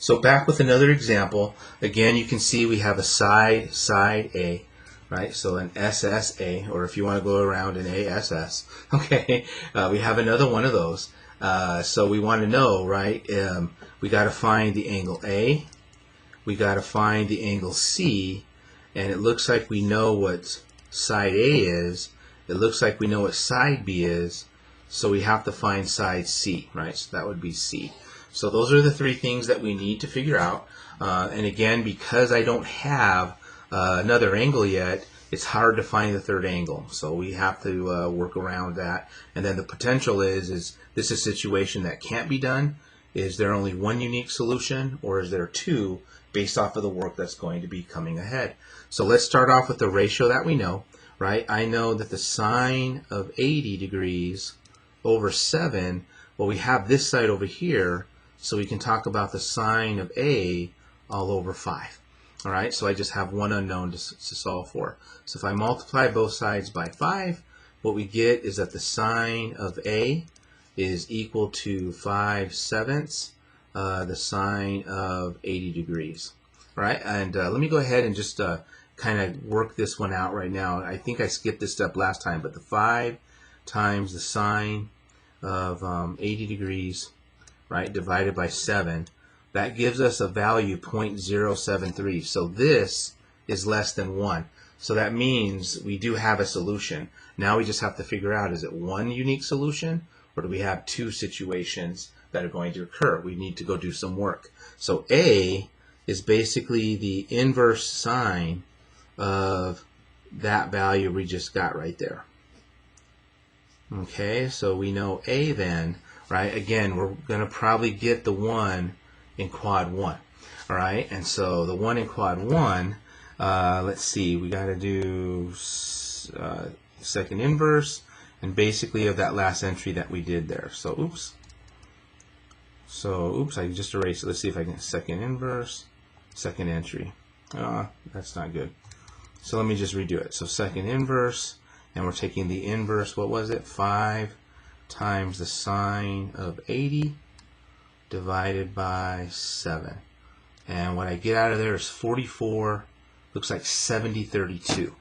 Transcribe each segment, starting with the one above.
So back with another example. Again, you can see we have a side A, right? So an SSA, or if you want to go around an ASS, okay? We have another one of those. So we want to know, right? We got to find the angle A. We got to find the angle C, and it looks like we know what side A is. It looks like we know what side B is. So we have to find side C, right? So that would be C. So those are the three things that we need to figure out. And again, because I don't have another angle yet, it's hard to find the third angle. So we have to work around that. And then the potential is this a situation that can't be done? Is there only one unique solution, or is there two based off of the work that's going to be coming ahead? So let's start off with the ratio that we know, right? I know that the sine of 80 degrees over 7, well, we have this side over here, so we can talk about the sine of A all over 5. All right, so I just have one unknown to solve for. So if I multiply both sides by 5, what we get is that the sine of A is equal to 5/7 the sine of 80 degrees. All right, and let me go ahead and just kind of work this one out right now. I think I skipped this step last time, but the 5 times the sine of 80 degrees, right, divided by 7, that gives us a value 0.073. So this is less than 1. So that means we do have a solution. Now we just have to figure out, is it one unique solution, or do we have two situations that are going to occur? We need to go do some work. So A is basically the inverse sine of that value we just got right there. Okay, so we know A then, right? Again, we're going to probably get the 1 in quad 1. All right, and so the 1 in quad 1, let's see, we got to do second inverse, and basically of that last entry that we did there. So oops, I just erased it. Let's see if I can second inverse, second entry. That's not good. So let me just redo it. So second inverse, and we're taking the inverse, what was it? 5 times the sine of 80 divided by 7. And what I get out of there is 44, looks like 70/32.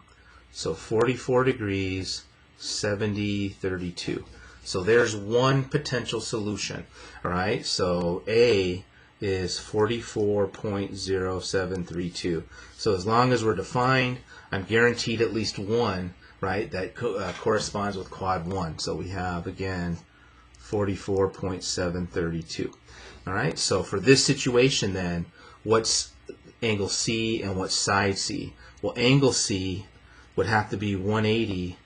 So 44 degrees, 70/32. So there's one potential solution. All right, so A is 44.0732. So as long as we're defined, I'm guaranteed at least one, right, that corresponds with quad 1. So we have, again, 44.732. All right, so for this situation then, what's angle C and what's side C? Well, angle C would have to be 180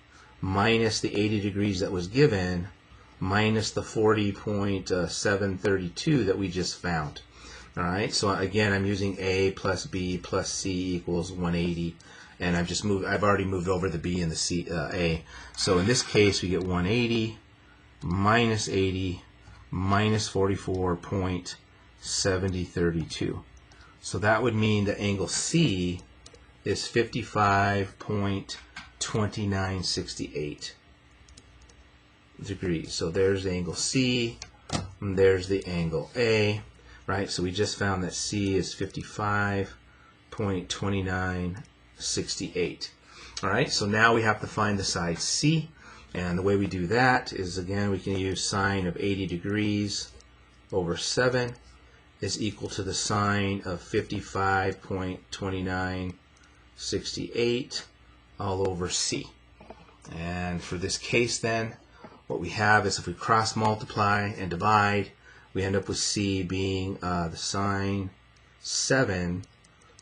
minus the 80 degrees that was given minus the 40.732 that we just found. All right, so again, I'm using A plus B plus C equals 180, and I've already moved over the B and the C, A. So in this case, we get 180 minus 80 minus 44.7032. So that would mean the angle C is 55.2968 degrees. So there's the angle C, and there's the angle A, right? So we just found that C is 55.2968. All right, so now we have to find the side C, and the way we do that is, again, we can use sine of 80 degrees over 7 is equal to the sine of 55.2968 all over C. And for this case then, what we have is if we cross multiply and divide, we end up with C being the sine 7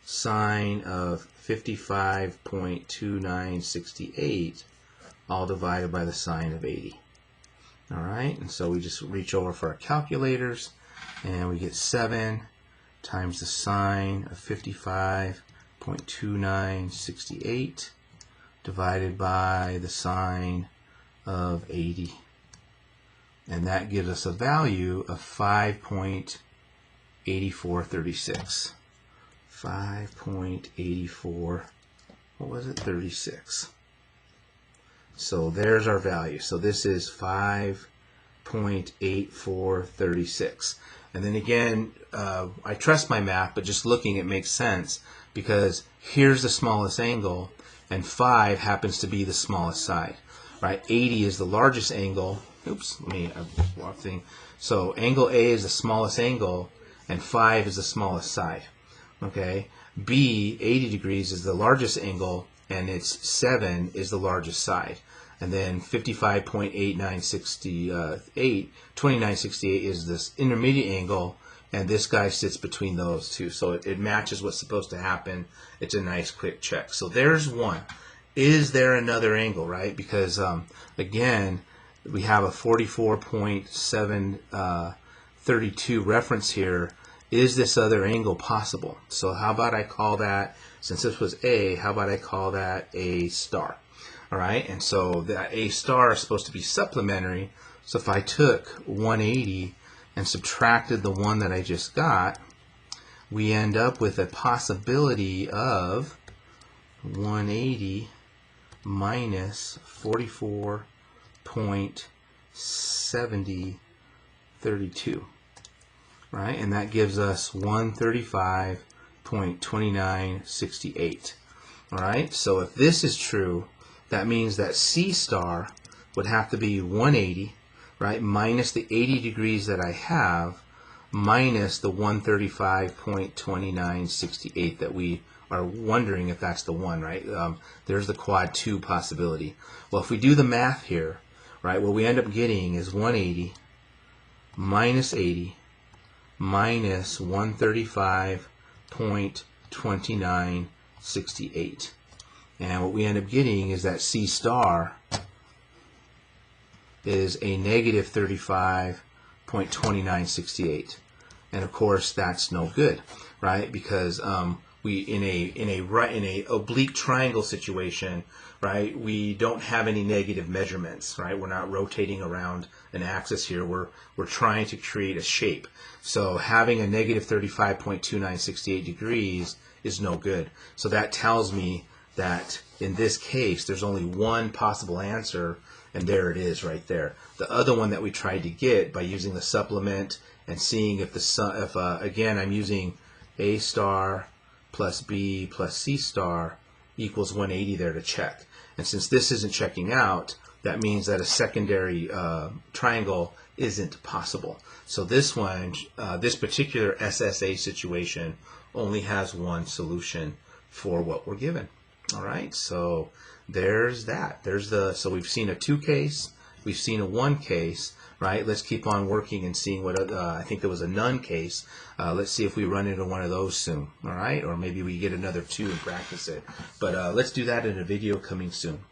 sine of 55.2968 all divided by the sine of 80. All right, and so we just reach over for our calculators, and we get 7 times the sine of 55.2968 divided by the sine of 80. And that gives us a value of 5.8436. 5.84, what was it? 36. So there's our value. So this is 5.8436. And then again, I trust my math, but just looking it makes sense because here's the smallest angle and 5 happens to be the smallest side, right? 80 is the largest angle. Oops, let me walk thing. So angle A is the smallest angle and 5 is the smallest side. Okay, B, 80 degrees, is the largest angle and its 7 is the largest side. And then 2968 is this intermediate angle, and this guy sits between those two. So it matches what's supposed to happen. It's a nice quick check. So there's one. Is there another angle, right? Because again, we have a 44.732 reference here. Is this other angle possible? So how about I call that, since this was A, how about I call that A star? All right, and so that A star is supposed to be supplementary. So if I took 180 and subtracted the one that I just got, we end up with a possibility of 180 minus 44.7032. Right, and that gives us 135.2968. All right, so if this is true, that means that C star would have to be 180, right, minus the 80 degrees that I have, minus the 135.2968 that we are wondering if that's the one, right? There's the quad 2 possibility. Well, if we do the math here, right, what we end up getting is 180 minus 80 minus 135.2968. And what we end up getting is that C star is a negative 35.2968. And of course that's no good, right? Because we in a oblique triangle situation, right, we don't have any negative measurements, right? We're not rotating around an axis here. We're trying to create a shape. So having a negative 35.2968 degrees is no good. So that tells me that in this case there's only one possible answer, and there it is right there. The other one that we tried to get by using the supplement and seeing if again I'm using A star plus B plus C star equals 180 there to check. And since this isn't checking out, that means that a secondary triangle isn't possible. So this one, this particular SSA situation only has one solution for what we're given. All right, so there's that. So we've seen a 2 case, we've seen a 1 case, right? Let's keep on working and seeing what, I think there was a none case. Let's see if we run into one of those soon, all right? Or maybe we get another 2 and practice it. But let's do that in a video coming soon.